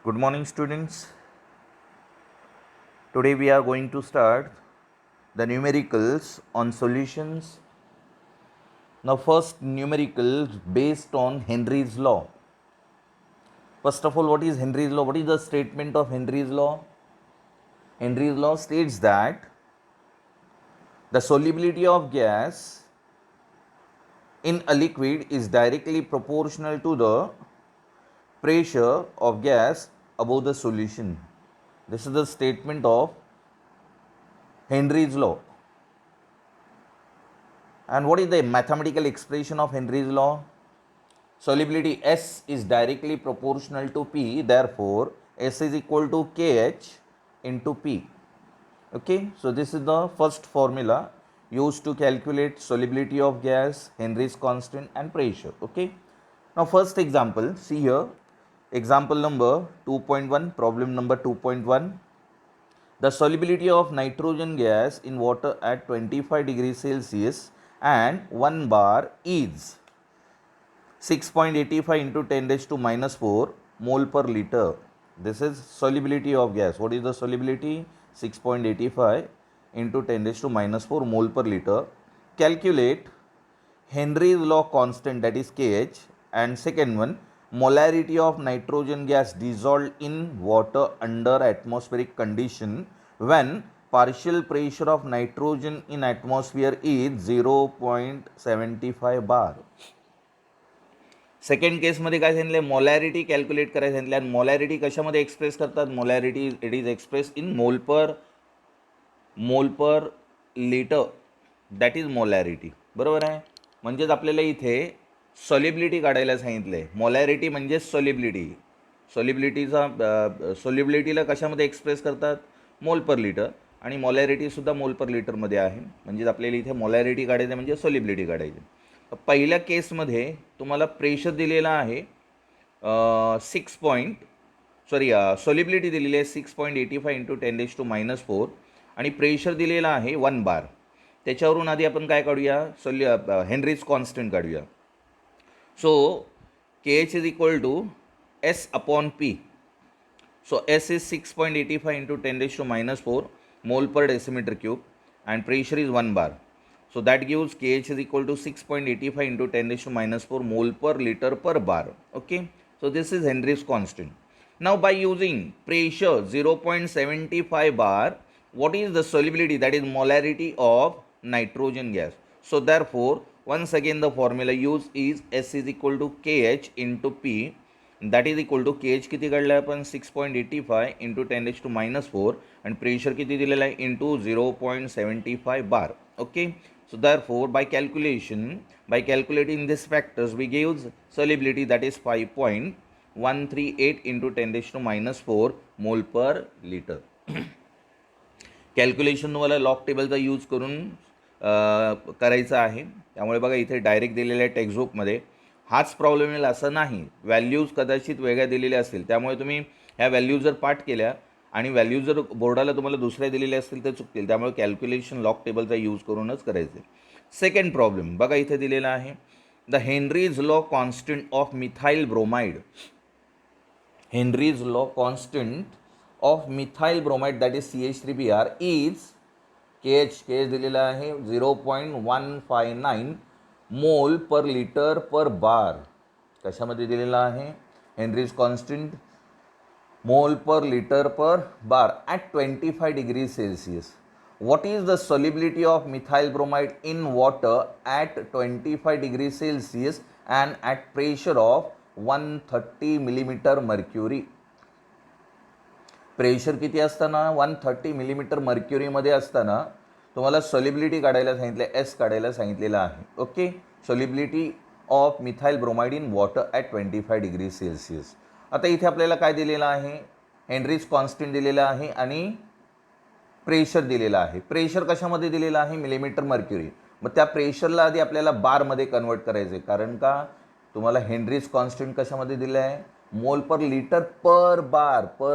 Good morning, students. Today we are going to start the numericals on solutions. Now, first numericals based on Henry's law. First of all, what is Henry's law? What is the statement of Henry's law? Henry's law states that the solubility of gas in a liquid is directly proportional to the pressure of gas above the solution. This is the statement of Henry's law. And what is the mathematical expression of Henry's law? Solubility S is directly proportional to P, therefore S is equal to KH into P. Okay, so this is the first formula used to calculate solubility of gas, Henry's constant and pressure. Okay, now first example, see here, example number 2.1, problem number 2.1. The solubility of nitrogen gas in water at 25 degrees Celsius and 1 bar is 6.85 into 10 raised to minus 4 mole per liter. This is solubility of gas. What is the solubility? 6.85 into 10 raised to minus 4 mole per liter. Calculate Henry's law constant, that is KH, and second one, molarity of nitrogen gas dissolved in water under atmospheric condition when partial pressure of nitrogen in atmosphere is 0.75 bar. Second केसमध्ये काय सांगितलं, molarity calculate करायला सांगितलं. आणि molarity कशामध्ये express करतात? Molarity it is express in mole per litre, that is molarity. बरोबर आहे. म्हणजेच आपल्याला इथे सॉल्युबिलिटी काढायला सांगितलं आहे. मोलॅरिटी म्हणजे सॉल्युबिलिटी. सॉल्युबिलिटीला कशामध्ये एक्सप्रेस करतात? मोल पर लिटर. आणि मोलॅरिटीसुद्धा मोल पर लिटरमध्ये आहे. म्हणजेच आपल्याला इथे मोलॅरिटी काढायचं म्हणजे सॉल्युबिलिटी काढायची. पहिल्या केसमध्ये तुम्हाला प्रेशर दिलेला आहे सॉल्युबिलिटी दिलेली आहे 6.85 इंटू 10 रेज टू मायनस 4 आणि प्रेशर दिलेला आहे 1 बार. त्याच्यावरून आधी आपण काय काढूया? हेनरीज कॉन्स्टंट काढूया. So KH is equal to S upon P. So S is 6.85 into 10 raise to minus 4 mole per decimetre cube and pressure is 1 bar. So that gives KH is equal to 6.85 into 10 raised to minus 4 mole per liter per bar. Okay, so this is Henry's constant. Now by using pressure 0.75 bar, what is the solubility, that is molarity of nitrogen gas? So therefore once again the formula used is S is equal to KH into P, that is equal to KH किती काढला आपण 6.85 into 10 raised to minus 4 and pressure किती दिलेला आहे into 0.75 bar. Okay, so therefore by calculating these factors we give solubility, that is 5.138 into 10 raised to minus 4 mole per liter. Calculation तुम्हाला log टेबलचा use करून करायचं आहे. त्यामुळे बघा इथे डायरेक्ट दिलेल्या टेक्स्टबुकमध्ये हाच प्रॉब्लेम येईल असं नाही. व्हॅल्यूज कदाचित वेगळ्या दिलेल्या असतील, त्यामुळे तुम्ही ह्या व्हॅल्यूज जर पाठ केल्या आणि व्हॅल्यूज जर बोर्डाला तुम्हाला दुसऱ्या दिलेल्या असतील तर चुकतील. त्यामुळे कॅल्क्युलेशन लॉग टेबलचा यूज करूनच करायचे. सेकंड प्रॉब्लेम बघा इथे दिलेला आहे. The Henry's law constant of methyl bromide. Henry's law constant of methyl bromide, that is CH3Br is KH दिलेला आहे 0.159 मोल पर लिटर पर बार. कशामध्ये दिलेला आहे? हेनरीज कॉन्स्टंट मोल per litre per bar at 25 degrees Celsius. What is the solubility of methyl bromide in water at 25 degrees Celsius and at pressure of 130 millimeter mercury? Pressure किती असताना 130 millimetre मर्क्युरीमध्ये असताना तुम्हाला solubility काढायला सांगितलं, S काढायला सांगितलेलं आहे. Okay, solubility of methyl bromide in water at 25 degree Celsius. आता इथे आपल्याला काय दिलेलं आहे? हेनरीज कॉन्स्टंट दिलेला आहे आणि प्रेशर दिलेला आहे. प्रेशर कशामध्ये दिलेला आहे? Millimetre mercury. मग त्या प्रेशरला आधी आपल्याला बारमध्ये कन्वर्ट करायचे, कारण का तुम्हाला हेनरीज कॉन्स्टंट कशामध्ये दिलं आहे? मोल पर लिटर पर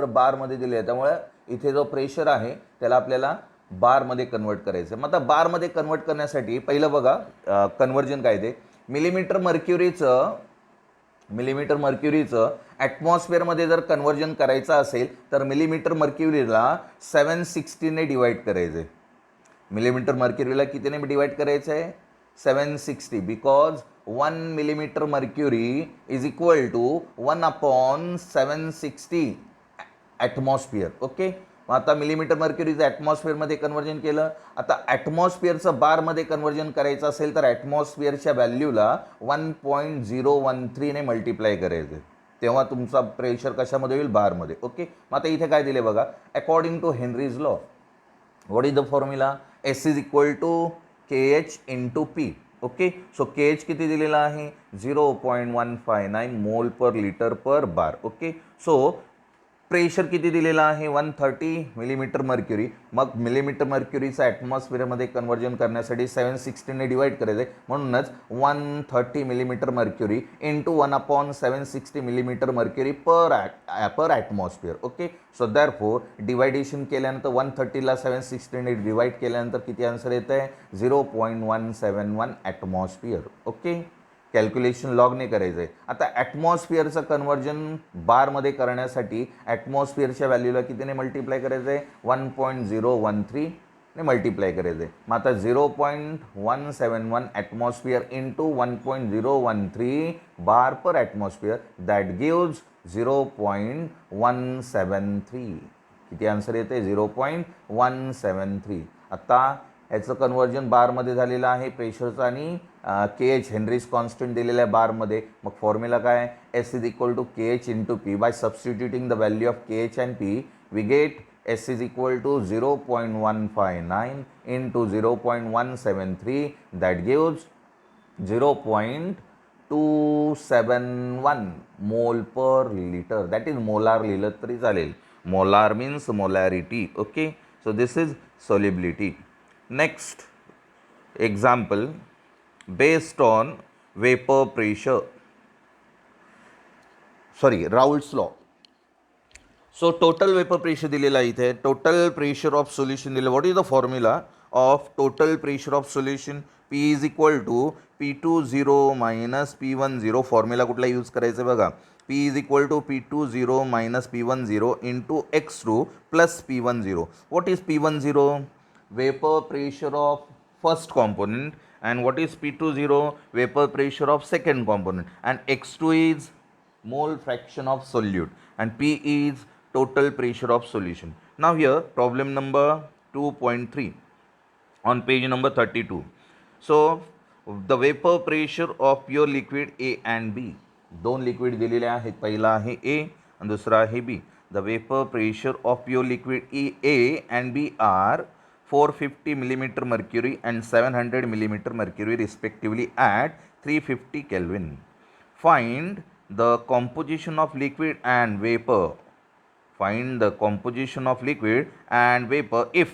बारमध्ये दिले आहे. त्यामुळे इथे जो प्रेशर आहे त्याला आपल्याला बारमध्ये कन्वर्ट करायचं. मग आता बारमध्ये कन्वर्ट करण्यासाठी पहिलं बघा कन्वर्जन काय ते, मिलीमीटर मर्क्युरीचं मिलीमीटर मर्क्युरीचं ॲटमॉस्फिअरमध्ये जर कन्व्हर्जन करायचं असेल तर मिलीमीटर मर्क्युरीला 760ने डिवाइड करायचं आहे. मिलीमीटर मर्क्युरीला कितीने डिवाइड करायचं आहे? 760, because 1 millimetre mercury is equal to 1/760 atmosphere. Okay, मग आता मिलीमीटर मर्क्युरीचं ॲटमॉस्फिअरमध्ये कन्व्हर्जन केलं. आता ॲटमॉस्फिअरचं बारमध्ये कन्व्हर्जन करायचं असेल तर ॲटमॉस्फिअरच्या व्हॅल्यूला 1.013ने मल्टिप्लाय करायचं, तेव्हा तुमचा प्रेशर कशामध्ये होईल? बारमध्ये. ओके, मग आता इथे काय दिले बघा, according to Henry's law, what is the formula? S is equal to K H into P. Okay, so K H किती दिलेला आहे? 0.159 mole per litre per bar. Okay, so pressure किती दिलेला आहे? 130 मिलीमीटर मर्क्युरी. मग मिलीमीटर मर्क्युरीचं ॲटमॉस्फिअरमध्ये conversion करण्यासाठी 760ने डिवाइड करायचं आहे, म्हणूनच 130 millimetre mercury into 1/760 millimetre mercury per atmosphere. Okay, so therefore डिवायडेशन केल्यानंतर 130ला 760ने डिवाइड केल्यानंतर किती आन्सर येतं आहे? 0.171 ॲटमॉस्फिअर. ओके, कॅल्क्युलेशन लॉगने करायचं आहे. आता ॲटमॉस्फिअरचं कन्व्हर्जन बारमध्ये करण्यासाठी ॲटमॉस्फिअरच्या व्हॅल्यूला कितीने मल्टिप्लाय करायचं आहे? 1.013ने मल्टिप्लाय करायचं आहे. मग आता 0.171 atmosphere into 1.013 bar per atmosphere, that gives 0.173. किती आन्सर येते? 0.173. आता याचं कन्व्हर्जन बारमध्ये झालेलं आहे प्रेशरचं, आणि के एच हेनरीज कॉन्स्टंट दिलेलं आहे बारमध्ये. मग फॉर्म्युला काय? S is equal to K H into P. By substituting the value of K H and P, we get S is equal to 0.159 into 0.173, that gives 0.271 mole per litre. That is molar लिहिलं तरी चालेल. Molar means molarity. Okay, so this is solubility. Next example, based on vapor pressure, Raoult's law. So total vapor pressure दिलेला इथे, total pressure of solution दिले. What is the formula of total pressure of solution? P is equal to P20 minus P10. Formula कुठला use करायचं बघा. P is equal to P20 minus P10 into X2 plus P10. What is P10? Vapor pressure of first component. And what is P20? Vapor pressure of second component. And X2 is mole fraction of solute. And P is total pressure of solution. Now here problem number 2.3 on page number 32. So the vapor pressure of pure liquid A and B. दोन liquid दिलेले आहेत. पहिला आहे A आणि दुसरा आहे B. The vapor pressure of pure liquid A and B are 450 millimeter mercury and 700 millimeter mercury respectively at 350 Kelvin. Find the composition of liquid and vapor. Find the composition of liquid and vapor if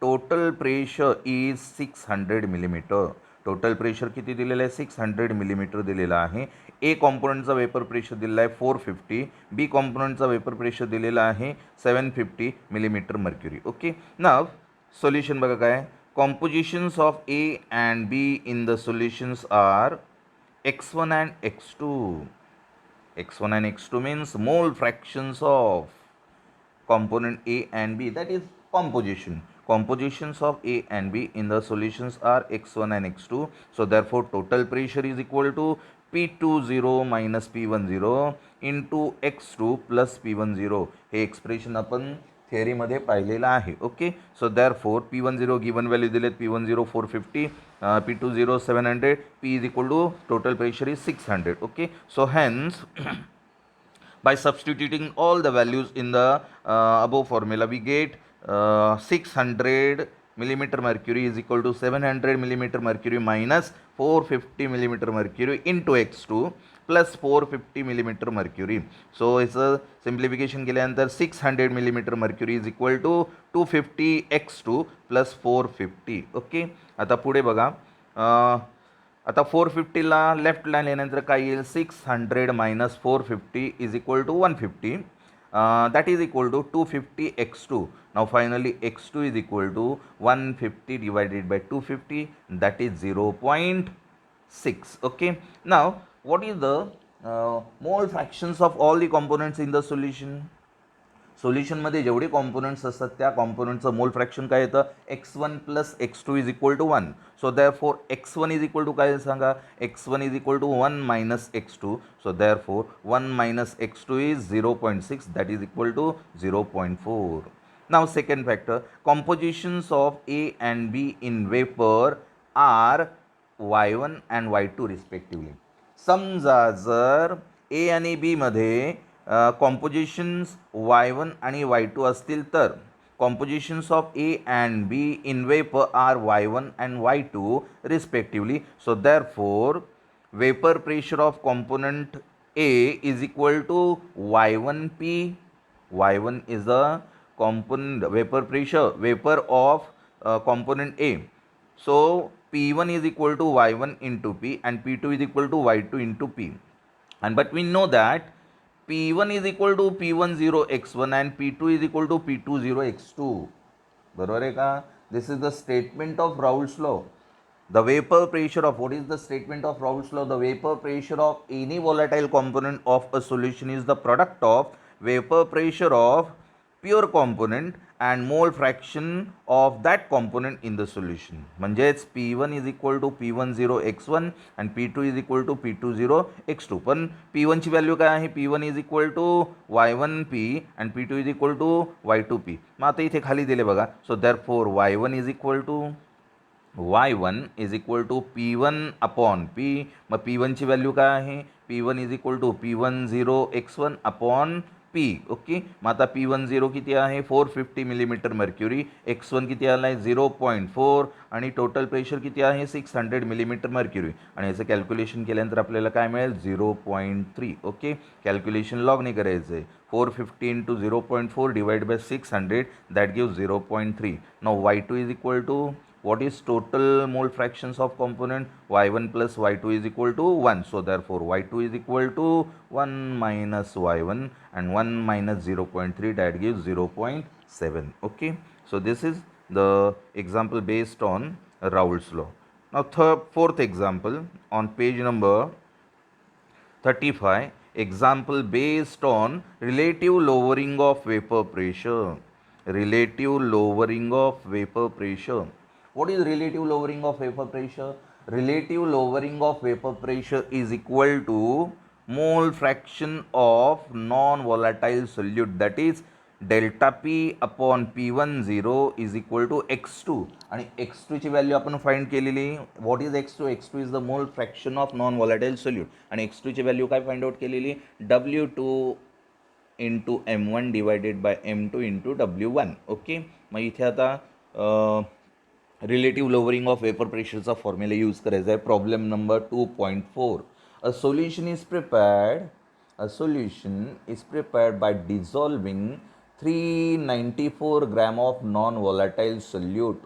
total pressure is 600 millimeter. Total pressure किती दिलेलं आहे? 600 millimetre दिलेलं आहे. ए कॉम्पोनंटचा vapour pressure दिलेला आहे 450. बी कॉम्पोनंटचा vapour pressure दिलेला आहे 750 millimetre mercury. Okay, now solution बघा काय. Compositions of A and B in the solutions are x1 and x2. x1 and x2 means mole fractions of component A and B, that is composition. Compositions of A and B in the solutions are x1 and x2. So therefore total pressure is equal to P20 minus P10 into x2 plus P10. हे expression आपण थिअरीमध्ये पाहिलेलं आहे. Okay, so therefore P10 given value दिलेत. P10 450, P20 700, P is equal to total pressure is 600. Okay, so hence by substituting all the values in the above formula, we get 600 millimeter mercury is equal to 700 millimeter mercury minus 450 millimeter mercury into x2 plus 450 millimeter mercury. So it's a simplification केल्यानंतर 600 millimeter mercury is equal to 250 x2 plus 450. Okay, आता पुढे बघा. आता 450ला लेफ्टला नेल्यानंतर काय येईल? 600 minus 450 is equal to 150. That is equal to 250 x2. Now finally x2 is equal to 150 divided by 250, that is 0.6. Okay, now what is the mole fractions of all the components in the solution. सोल्युशनमध्ये जेवढे components असतात त्या कॉम्पोनंटचं मोल fraction काय येतं, x1 plus x2 is equal to 1. So therefore x1 is equal to काय सांगा, x1 is equal to 1 minus x2. So therefore 1 minus x2 is 0.6, that is equal to 0.4. Now second factor, compositions of A and B in vapor are y1 and y2 respectively. समजा जर ए आणि बी मध्ये कॉम्पोजिशन्स y1 आणि y2 असतील तर compositions of A and B in vapour are y1 and y2 respectively. So therefore vapour pressure of component A is equal to y1p. y1 is the component vapor pressure vapor of component A. So P1 is equal to Y1 into P and P2 is equal to Y2 into P. And but we know that P1 is equal to P10 x1 and P2 is equal to P20 x2. बरोबर आहे का? This is the statement of Raoult's law. The vapor pressure of, what is the statement of Raoult's law? The vapor pressure of any volatile component of a solution is the product of vapor pressure of pure component and mole fraction of that component in the solution. म्हणजेच P1 is equal to P10 x1 and P2 is equal to P20 x2. पण P1 ची value काय आहे, P1 is equal to Y1P and P2 is equal to Y2P. मग आता इथे खाली दिले बघा. So therefore Y1 is equal to y1 is equal to P1 upon P. मग P1 ची व्हॅल्यू काय आहे, P1 is equal to P10 x1 upon P. Okay, मग आता P10 किती आहे, 450 मिलीमीटर मर्क्युरी. x1 किती आला आहे, 0.4 आणि टोटल प्रेशर किती आहे, 600 मिलीमीटर मर्क्युरी. आणि याचं कॅल्क्युलेशन केल्यानंतर आपल्याला काय मिळेल, 0.3. ओके, कॅल्क्युलेशन लॉगने करायचं आहे. 450 into 0.4 divide by 600, that gives 0.3. Now y2 is equal to, what is total mole fractions of component, y1 plus y2 is equal to 1. So therefore y2 is equal to 1 minus y1 and 1 minus 0.3, that gives 0.7. Okay, so this is the example based on Raoult's law. Now fourth example on page number 35, example based on relative lowering of vapor pressure. Relative lowering of vapor pressure. What is relative lowering of vapor pressure? Relative lowering of vapor pressure is equal to mole fraction of non-volatile solute, that is delta P upon P10 is equal to x2. आणि x2 ची value आपण find केलेली. What is x2? x2 is the mole fraction of non volatile solute. आणि x2 ची value काय find out केलेली, W2 into M1 divided by M2 into W1. Okay, मग इथे आता रिलेटिव्ह लोअरिंग ऑफ वेपर प्रेशरचा फॉर्म्युला यूज करायचा आहे. Problem number 2.4. A solution is prepared by dissolving 394 gram of non volatile solute.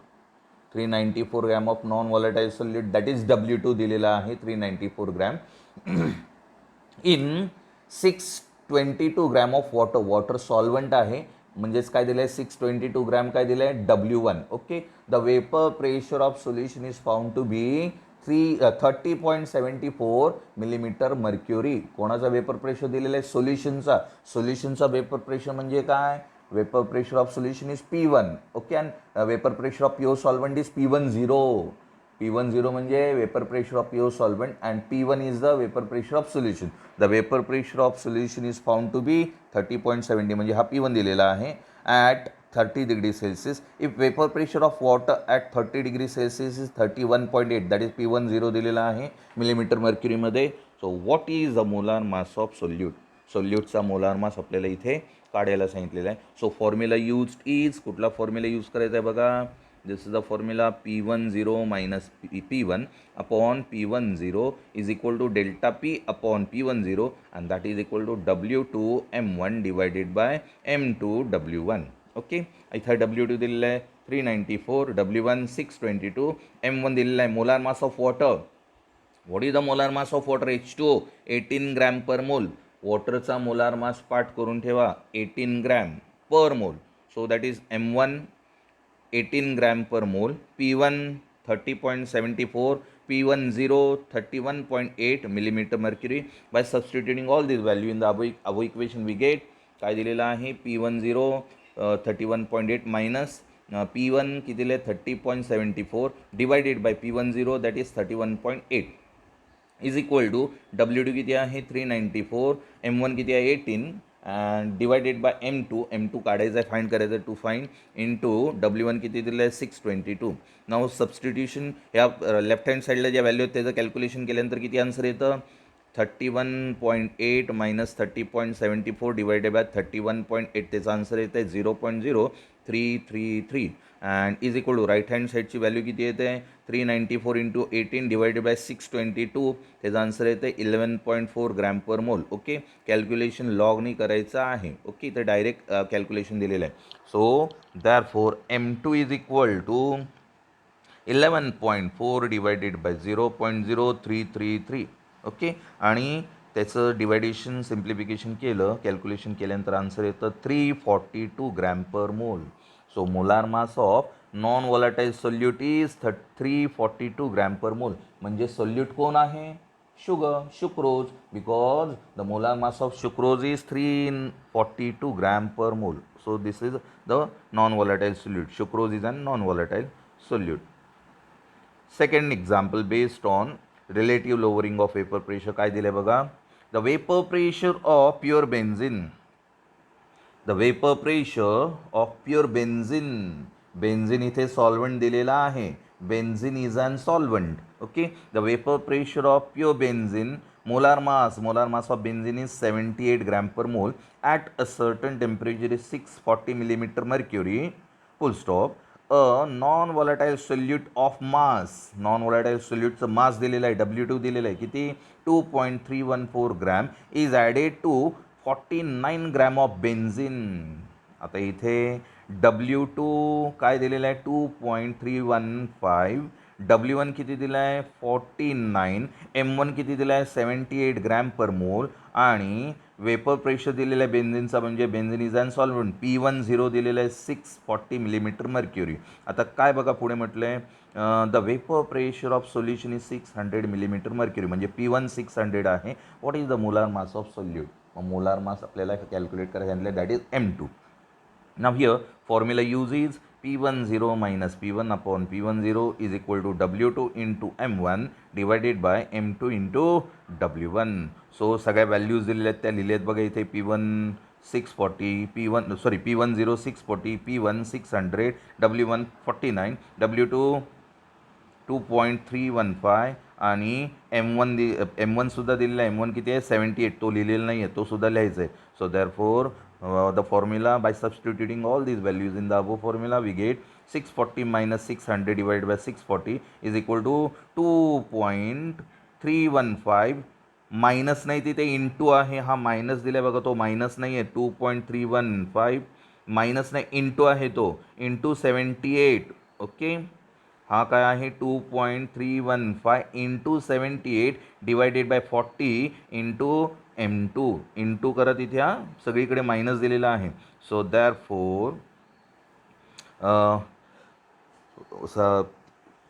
394 gram of non volatile solute, that is W2 दिलेला आहे 394 gram in 622 gram of water. Water solvent आहे, म्हणजेच काय दिलं आहे, 622 ग्रॅम काय दिलं आहे, W1. Okay, the vapour pressure of solution is found to be 30.74 millimetre mercury. कोणाचा वेपर प्रेशर दिलेला आहे, सोल्युशनचा वेपर प्रेशर म्हणजे काय, vapour pressure of solution is P1. Okay, and vapour pressure of pure solvent is P10. P10 म्हणजे vapour pressure of pure solvent and P1 is the vapour pressure of solution. The vapour pressure of solution is found to be 30.70, म्हणजे हा P1 दिलेला आहे, at 30 degree Celsius. If vapour pressure of water at 30 degree Celsius is 31.8, that is P10 दिलेला आहे millimetre मर्क्युरीमध्ये. So what is the molar mass of solute? सोल्यूटचा molar mass आपल्याला इथे काढायला सांगितलेला आहे. सो फॉर्म्युला यूज्ड इज, कुठला फॉर्म्युला यूज करायचा आहे बघा, this is the formula P10 minus P1 upon P10 is equal to delta P upon P10 and that is equal to W2 M1 divided by M2 W1. Okay, इथे W2 दिलेला आहे 394, W1 622, M1 दिलेला आहे. Molar mass of water, what is the molar mass of water, H2O 18 gram per मोल. वॉटरचा molar mass पाठ करून ठेवा, 18 gram per मोल. So that is M1 18 gram per मोल, P1 30.74, P10 31.8 millimeter mercury. By substituting all this value in the above equation we get काय दिलेलं आहे P10 31.8 minus P1 किती दिले 30.74 divided by P10 that is 31.8 is equal to W2 किती आहे 394, M1 किती आहे 18 and divided by M2 काढायचं आहे फाइंड करायचं टू फाइंड इंटू W1 किती दिलं आहे 622. नाव सबस्टिट्यूशन या लेफ्ट हँड साईडला ज्या व्हॅल्यू आहेत त्याचं कॅल्क्युलेशन केल्यानंतर किती आन्सर येतं 31.8 minus 30.74 divided by 31.8 त्याचा आन्सर येतं आहे 0.0333 and is equal to right hand साईडची व्हॅल्यू किती येते 394 इंटू 18 डिवायडेड बाय 622 त्याचा आन्सर येते 11.4 gram per mole. Okay, calculation लॉगनी करायचं आहे. ओके, तर डायरेक्ट कॅल्क्युलेशन दिलेलं आहे. So therefore M2 is equal to 11.4 divided by 0.0333. Okay, आणि त्याचं डिवायडेशन सिम्प्लिफिकेशन केलं कॅल्क्युलेशन केल्यानंतर आन्सर येतं 342 ग्रॅम पर मोल. So molar mass of non-volatile solute is 342 gram per मोल. म्हणजे सोल्यूट कोण आहे sugar sucrose because the molar mass of sucrose is 342 gram per मोल. So this is the non-volatile solute. Sucrose is a non-volatile solute. Second example based on relative lowering of vapor pressure काय दिले बघा the vapor pressure of pure benzene. The vapor pressure of pure benzene. Benzene इथे solvent दिलेला आहे. Benzene is an solvent. Okay. The vapor pressure of pure benzene, molar mass of benzene is 78 gram per mole at a certain temperature is 640 millimeter mercury. Full stop. A non-volatile solute of mass. Non-volatile solute mass दिलेला आहे W2 दिलेला आहे किती 2.314 gram is added to 49 gram of benzene. आता इथे W2 काय दिलेलं आहे 2.315, W1 किती दिलं आहे 49, M1 किती दिलं आहे 78 ग्रॅम पर मोल आणि वेपर प्रेशर दिलेलं आहे बेन्झिनचा म्हणजे benzene is an solvent P10 दिलेलं आहे 640 मिलीमीटर मर्क्युरी. आता काय बघा पुढे म्हटलं आहे the vapour pressure of solution is 600 millimetre mercury म्हणजे P1 600 आहे. What is the molar mass of solute. Molar mass आपल्याला कॅल्क्युलेट करायला सांगितलं that is M2. Now here formula use is P10 minus P1 upon P10 is equal to W2 into M1 divided by M2 into W1. So सगळ्या values दिलेल्या आहेत त्या लिहिलेत बघा इथे P10 640, P1 600, W1 49, W2 2.315 आणि M1 सुद्धा दिलेला आहे. M1 किती आहे 78 तो लिहिलेला नाही आहे तो सुद्धा लिहायचा आहे. So therefore the formula by substituting all these values in the above formula we get 640 minus 600 divided by 640 is equal to 2.315 minus नाही तिथे इंटू आहे हा मायनस दिला बघा तो मायनस नाही आहे 2.315 मायनस नाही इंटू आहे तो इंटू 78. ओके हा काय आहे 2.315 into 78 divided by 40 into M2 into करत इथे हा सगळीकडे मायनस दिलेला आहे. So therefore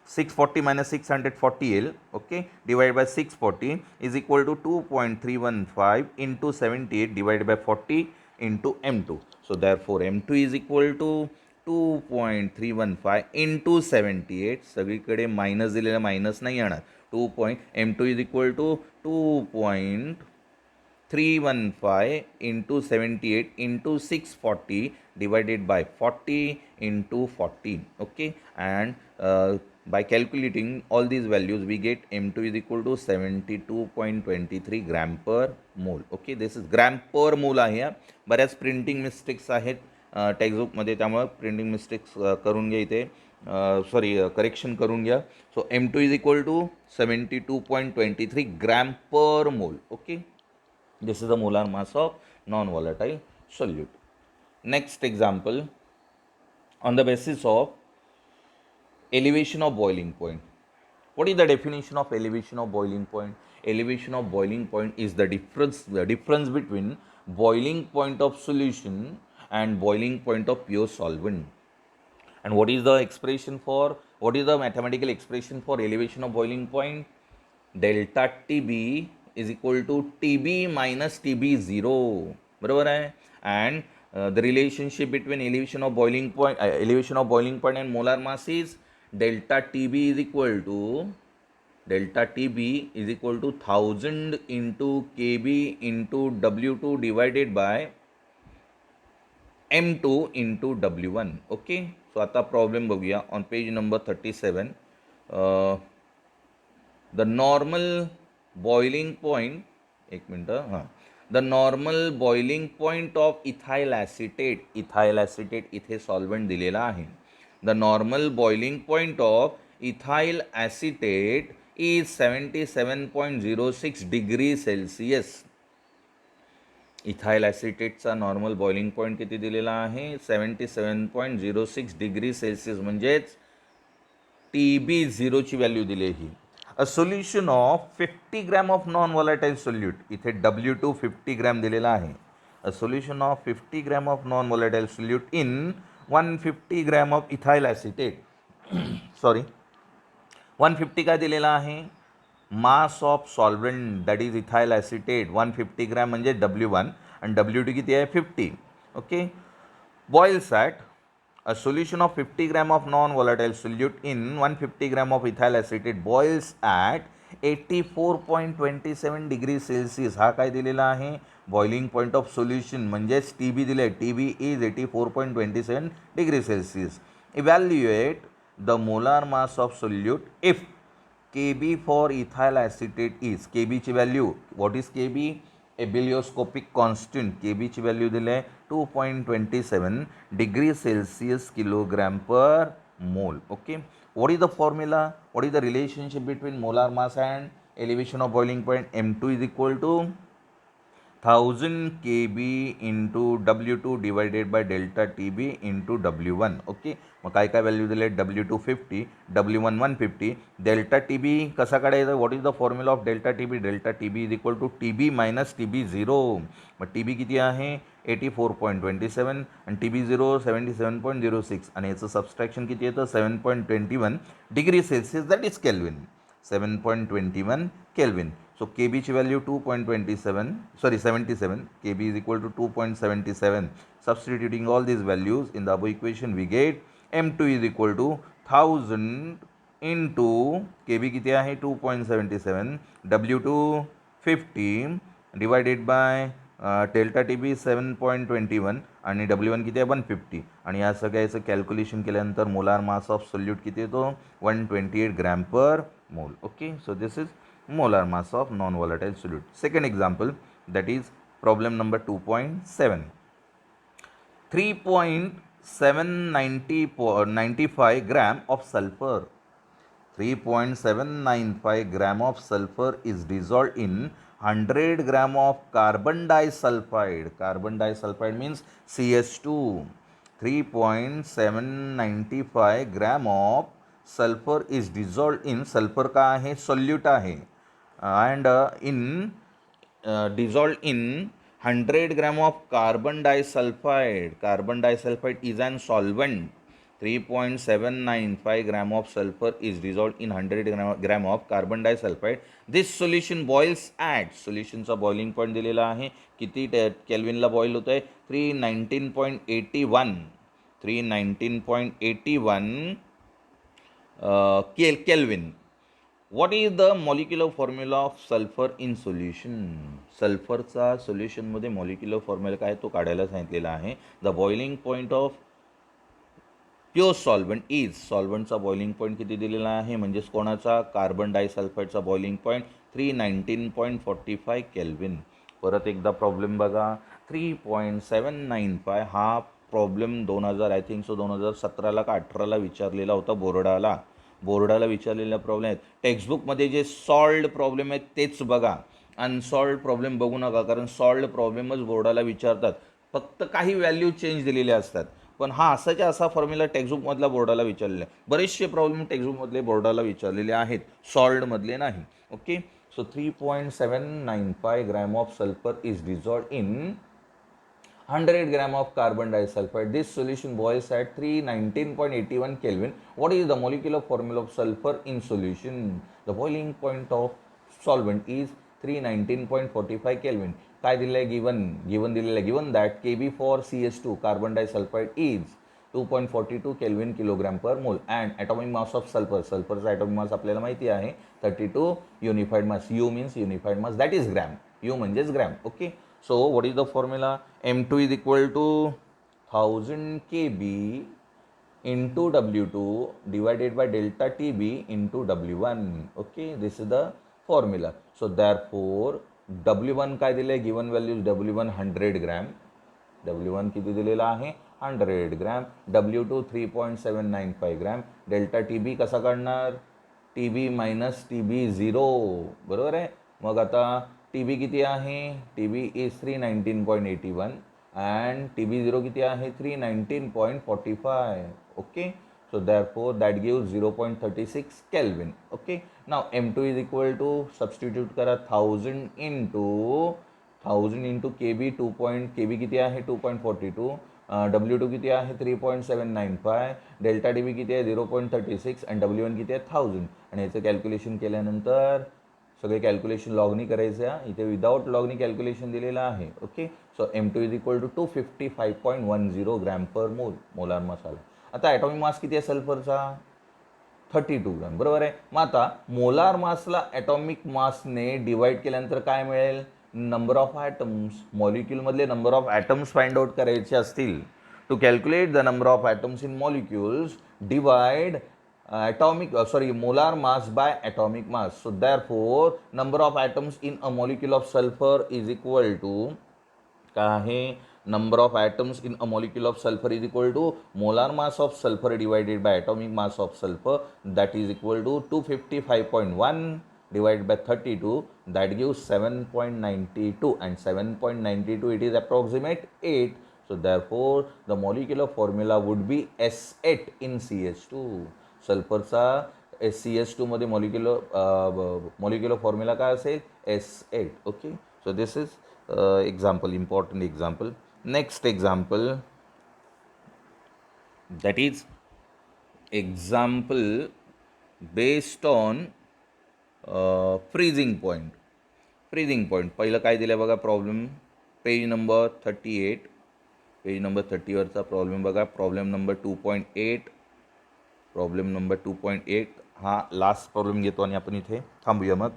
640 minus 640 L okay divided by 640 is equal to 2.315 into 78 divided by 40 into M2. So therefore M2 is equal to 2.315 into 78 सगळीकडे मायनस दिलेला मायनस नाही येणार M2 is equal to 2.315 into 78 into 640 divided by 40 into 40. Okay, and by calculating all these values we get M2 is equal to 72.23 gram per mole. Okay, this is gram per mole आहे. बऱ्याच printing mistakes आहेत टेक्स्टबुकमध्ये त्यामुळे printing mistakes करून घ्या इथे correction करून घ्या. So M2 is equal to 72.23 gram per mole. Okay, this is the molar mass of non-volatile solute. Next example, on the basis of elevation of boiling point. What is the definition of elevation of boiling point? Elevation of boiling point is the difference between boiling point of solution and boiling point of pure solvent. And what is the expression for, what is the mathematical expression for elevation of boiling point? Delta TB is equal to TB minus TB0. बरोबर आहे. And the relationship between elevation of boiling point and molar mass is delta TB is equal to 1000 into KB into W2 divided by M2 into W1. Okay. So आता problem बघूया on page number 37. The normal boiling point, एक मिनटं हां, the normal boiling point of ethyl acetate इथे solvent दिलेला आहे. The normal boiling point of ethyl acetate is 77.06 degree Celsius. Ethyl ॲसिटेटचा normal boiling point किती दिलेला आहे? 77.06 डिग्री सेल्सिअस, म्हणजेच TB0ची व्हॅल्यू दिली ही. A solution of 50 gram of non volatile solute, इथे W2 50 ग्रॅम दिलेला आहे. A solution of 50 gram of non volatile solute in 150 gram of ethyl acetate. Sorry, 150 काय दिलेला आहे? Mass of solvent that is ethyl acetate 150 gram म्हणजे W1 आणि W2 किती आहे? 50. Okay. Boils at a solution of 50 gram of non-volatile solute in 150 gram of ethyl acetate boils at 84.27 degree Celsius. हा काय दिलेला आहे? बॉइलिंग पॉईंट ऑफ सोल्युशन, म्हणजेच TB दिले आहे. TB is 84.27 degree Celsius. Evaluate the molar mass of solute if KB for ethyl acetate is, KB ची value, what is KB? Ebullioscopic constant. KB ची value दिली आहे 2.27 degree Celsius kilogram per mole. Okay. What is the formula, what is the relationship between molar mass and elevation of boiling point? M2 is equal to 1000 KB into W2 divided by delta TB into W1. Okay. मग काय काय value दिले? W2 50, W1 150. Delta TB कसा काढायचा? What is the formula of delta TB? Delta TB is equal to TB minus TB0. मग TB किती आहे? 84.27 आणि TB0 77.06 आणि याचं सबस्ट्रॅक्शन किती येतं? 7.21 degree Celsius, that is kelvin. 7.21 kelvin. So KB ची value 77. KB is equal to 2.77. Substituting all these values in the above equation, we get M2 is equal to 1000 into KB किती आहे? 2.77, W2 50 divided by delta TB 7.21 आणि W1 किती आहे? 150. आणि या सगळ्याचं calculation केल्यानंतर मोलार मास ऑफ सोल्यूट किती येतो? 128 gram per mole. Okay. So this is molar mass of non-volatile solute. Second example, that is problem number 2.7. 3.795 gram of sulfur. 3.795 gram of sulfur is dissolved in 100 gram of carbon disulfide. Carbon disulfide means CH2. 3.795 gram of sulfur is dissolved in, sulfur का आहे? Solute आहे. And dissolved in 100 gram of carbon disulfide. Carbon disulfide is an solvent. 3.795 gram of sulfur is dissolved in 100 gram of carbon disulfide. This solution boils at, सोल्युशनचा boiling point दिलेला आहे. किती केल्विनला boil होत आहे? 319.81 Kelvin. What is the molecular formula of sulfur in solution? सल्फरचा सोल्युशनमध्ये molecular formula काय तो काढायला सांगितलेला आहे. The boiling point of pure solvent is, सॉल्व्हेंटचा बॉइलिंग पॉईंट किती दिलेला आहे? म्हणजेच कोणाचा? कार्बन डायसल्फाईडचा बॉइलिंग पॉईंट 319.45 केल्विन. परत एकदा प्रॉब्लेम बघा. 3.795 हा प्रॉब्लेम 2017ला का 18ला विचारलेला होता बोर्डाला विचारलेला प्रॉब्लेम आहेत. टेक्स्टबुकमध्ये जे सॉल्व्ड प्रॉब्लेम आहेत तेच बघा, अनसॉल्व्ड प्रॉब्लेम बघू नका, कारण सॉल्व्ड प्रॉब्लेमच बोर्डाला विचारतात. फक्त काही व्हॅल्यू चेंज दिलेले असतात, पण हा असाच्या असा फॉर्म्युला टेक्स्टबुकमधला बोर्डाला विचारलेला आहे. बरेचसे प्रॉब्लेम टेक्स्टबुकमधले बोर्डाला विचारलेले आहेत, सॉल्व्डमधले नाही. Okay. So 3.795 gram of sulphur is dissolved in 100 gram of carbon disulfide. This solution boils at 319.81 Kelvin. What is the molecular formula of sulfur in solution? The boiling point of solvent is 319.45 Kelvin. काय दिलं आहे? Given दिलेलं आहे. Given that Kb for CS2 carbon disulfide is 2.42 Kelvin kilogram per mole and atomic mass of sulfur. सल्फरचा atomic mass आपल्याला माहिती आहे 32 unified mass. U means unified mass, that is gram. U म्हणजेच gram. Okay. So what is the formula? M2 is equal to 1000 Kb into W2 divided by delta TB into W1. Okay, this is the formula. So therefore W1 काय दिले? Given values W1 100 gram. W1 किती दिलेला आहे? 100 gram. W2 3.795 gram. Delta TB कसा काढणार? TB minus TB 0. बरोबर आहे. मग आता TB किती आहे? TB इज 319.81 and TB0 किती आहे? 319.45. okay, so therefore that gives 0.36 Kelvin. okay, now M2 is equal to, substitute करा 1000 into Kb. Kb किती आहे? 2.42. W2 किती आहे? 3.795. डेल्टा TB किती आहे? 0.36 and W1 किती आहे? 1000. आणि याचं कॅल्क्युलेशन केल्यानंतर सगळे कॅल्क्युलेशन लॉगनी करायचे आहे. इथे विदाउट लॉगनी कॅल्क्युलेशन दिलेलं आहे. Okay, so M2 is equal to 255.10 gram per mole, molar मास आला. आता ॲटॉमिक मास किती आहे सल्फरचा? 32 ग्रॅम. बरोबर आहे. मग आता मोलार मासला ॲटॉमिक मासने डिवाइड केल्यानंतर काय मिळेल? Number of atoms. मॉलिक्यूलमधले number of atoms find out करायचे असतील, to calculate the number of atoms in molecules divide molar mass by atomic mass. So therefore number of atoms in a molecule of sulfur is equal to काय आहे? number of atoms in a molecule of sulfur is equal to molar mass of sulfur divided by atomic mass of sulfur, that is equal to 255.1 divided by 32, that gives 7.92, and 7.92 it is approximate 8. So therefore the molecular formula would be S8 in CS2. सल्फरचा CS2 मध्ये molecular formula काय असेल? S8. Okay, so this is example, important example. Next example, that is example based on freezing point. Freezing point पहिलं काय दिलं बघा problem, page number 38. Page number 30वरचा problem बघा. Problem number 2.8. Problem number 2.8 हा last problem घेतो आणि आपण इथे थांबूया. मग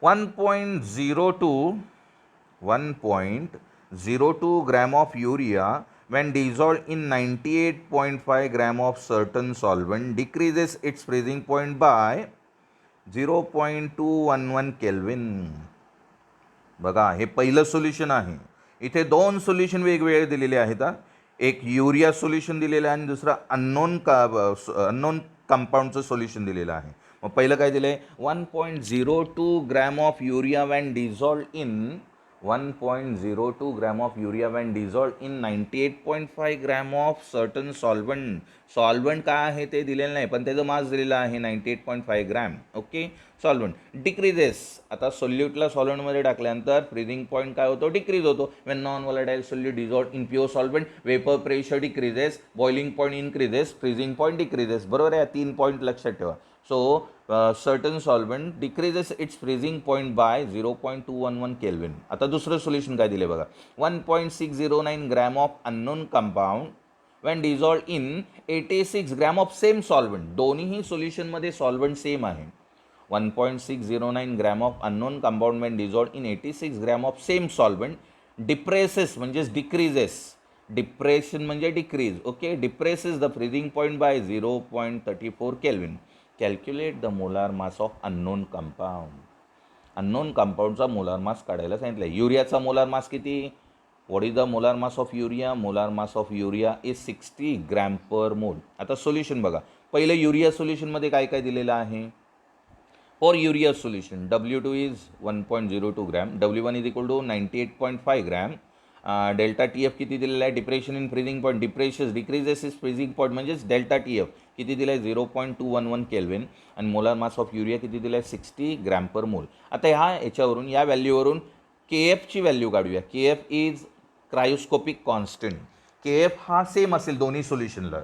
1.02 gram of urea when dissolved in 98.5 gram of certain solvent decreases its freezing point by 0.211 Kelvin. बघा, हे पहिलं सोल्युशन आहे. इथे दोन सोल्युशन वेगवेगळे दिलेले आहेत. एक युरिया सोल्युशन दिलेलं आहे आणि दुसरा अननोन कंपाऊंडचं सोल्युशन दिलेलं आहे. मग पहिलं काय दिलं आहे? 1.02 gram of urea when dissolved in 1.02 gram of urea when dissolved in 98.5 gram of certain solvent. Solvent काय आहे ते दिलेलं नाही, पण त्याचं मास दिलेलं आहे 98.5 ग्रॅम. Okay, solvent decreases. आता सोल्यूटला सॉल्वंटमध्ये टाकल्यानंतर फ्रीजिंग पॉईंट काय होतो? डिक्रीज होतो. When non volatile solute dissolved in pure solvent, vapour pressure decreases, boiling point increases, freezing point decreases. बरोबर आहे. 3 पॉईंट लक्षात ठेवा. सो certain solvent decreases its freezing point by 0.211 Kelvin. आता दुसरं सोल्युशन काय दिले बघा. 1.609 gram of unknown compound when dissolved in 86 gram of same solvent. दोन्हीही सोल्युशनमध्ये सॉल्वंट सेम आहे. 1.609 gram of unknown compound when dissolved in 86 gram of same solvent depresses म्हणजेच decreases. Depression म्हणजे decrease. Okay, depresses the freezing point by 0.34 Kelvin. Calculate the molar mass of unknown compound. Unknown कंपाऊंडचा molar mass काढायला सांगितलं आहे. युरियाचा molar mass किती? What is the molar mass of urea? Molar mass of urea is 60 gram per मोल. आता solution बघा. पहिलं युरिया सोल्युशनमध्ये काय काय दिलेलं आहे? For urea solution W2 is 1.02 gram, W1 is equal to 98.5 gram. Delta TF किती दिलेला आहे? Depression in freezing point, decreases is freezing point म्हणजेच डेल्टा TF किती दिलं आहे? 0.211 केल्विन. आणि मोलार मास ऑफ युरिया किती दिलं आहे? 60 ग्रॅम पर मोल. आता याच्यावरून, या व्हॅल्यूवरून KF ची व्हॅल्यू काढूया. KF is cryoscopic constant K F हा सेम असेल दोन्ही सोल्युशनला.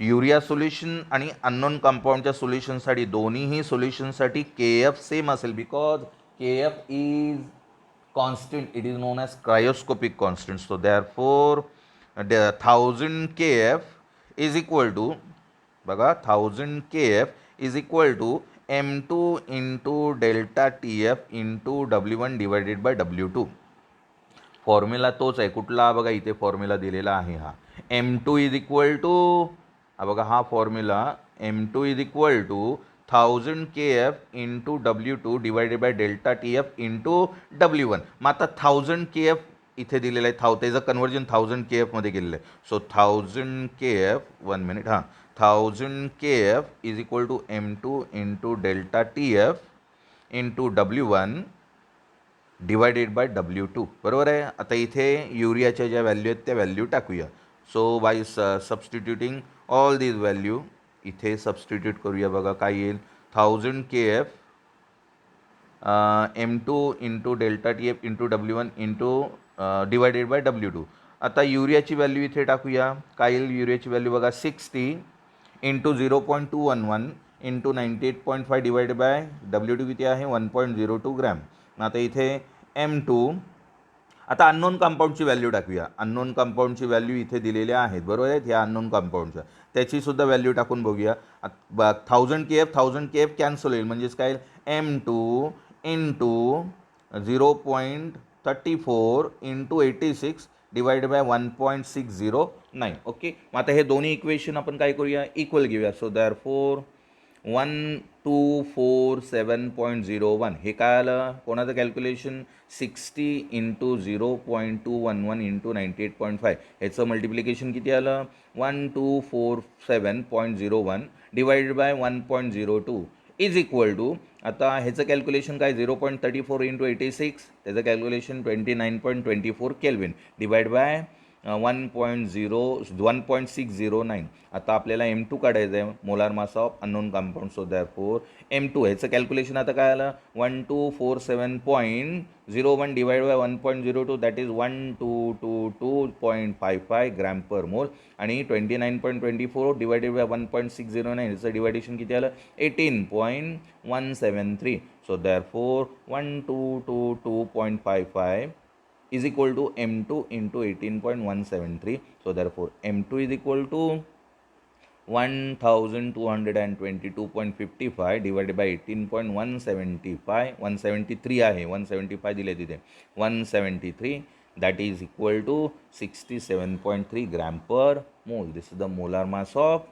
युरिया सोल्युशन आणि अननोन कंपाऊंडच्या सोल्युशनसाठी दोन्हीही सोल्युशनसाठी के एफ सेम असेल because K F is constant, it is known as cryoscopic constant. So therefore 1000 K F is equal to, बघा 1000 K F is equal to M2 into delta T F into W1 divided by W2. Formula तोच आहे. कुठला? बघा इथे formula दिलेला आहे हा. M2 is equal to, हा बघा हा formula, M2 is equal to 1000 K F into W2 divided by delta T F into W1. मग आता 1000 के एफ इथे दिलेलं आहे, त्याचं कन्वर्जन 1000 के एफमध्ये केलेलं आहे. सो 1000 के एफ, 1 मिनिट, हां, 1000 K F is equal to M2 into delta T F into W1 divided by W2. बरोबर आहे. आता इथे युरियाच्या ज्या व्हॅल्यू आहेत त्या व्हॅल्यू टाकूया. So by substituting all these value इथे सबस्टिट्यूट करूया. बघा काय येईल, 1000 K F M2 into delta T F into W1 into divided by W2. आता युरियाची व्हॅल्यू इथे टाकूया. काय येईल युरियाची व्हॅल्यू? बघा 60 into 0.211 into 98.5 divided by W2 किती आहे? 1.02 ग्रॅम. आता इथे M2, आता अननोन कंपाऊंडची व्हॅल्यू टाकूया. अननोन कंपाऊंडची व्हॅल्यू इथे दिलेल्या आहेत, बरोबर आहेत, ह्या अननोन कंपाऊंडच्या. त्याचीसुद्धा व्हॅल्यू टाकून बघूया. 1000 के एफ कॅन्सल होईल, म्हणजेच काय? M2 into 0.34 into 86 divided by 1.609. Okay. मग आता हे दोन्ही इक्वेशन आपण काय करूया? इक्वल घेऊया. सो देअरफॉर 1247.01 हे काय आलं? कोणाचं कॅल्क्युलेशन? 60 इंटू 0.211 इंटू 98.5 ह्याचं मल्टिप्लिकेशन किती आलं? 1247.01 divided by 1.02 is equal to, आता ह्याचं कॅल्क्युलेशन काय? 0.34 इंटू 86, त्याचं कॅल्क्युलेशन 29.24 केल्विन डिवाइड बाय 1.609. आता आपल्याला M2 काढायचं आहे, molar mass of unknown compound. So therefore M2 ह्याचं कॅल्क्युलेशन आता काय आलं? 1247.01 divide by 1.02 that is 1222.55 gram per मोल. आणि 29.24 डिवायडेड बाय 1.609 ह्याचं डिवायडेशन किती आलं? 18.173. So therefore 1222.55 is equal to M2 into 18.173. So therefore M2 is equal to 1222.55 divided by 18.175, 173 आहे, 175 दिले तिथे, 173, that is equal to 67.3 gram per mole. This is the molar mass of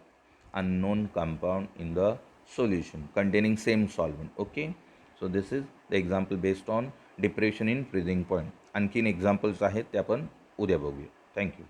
unknown compound in the solution containing same solvent. Okay, so this is the example based on depression in freezing point. आणखीन examples आहेत ते आपण उद्या बघूया. Thank you.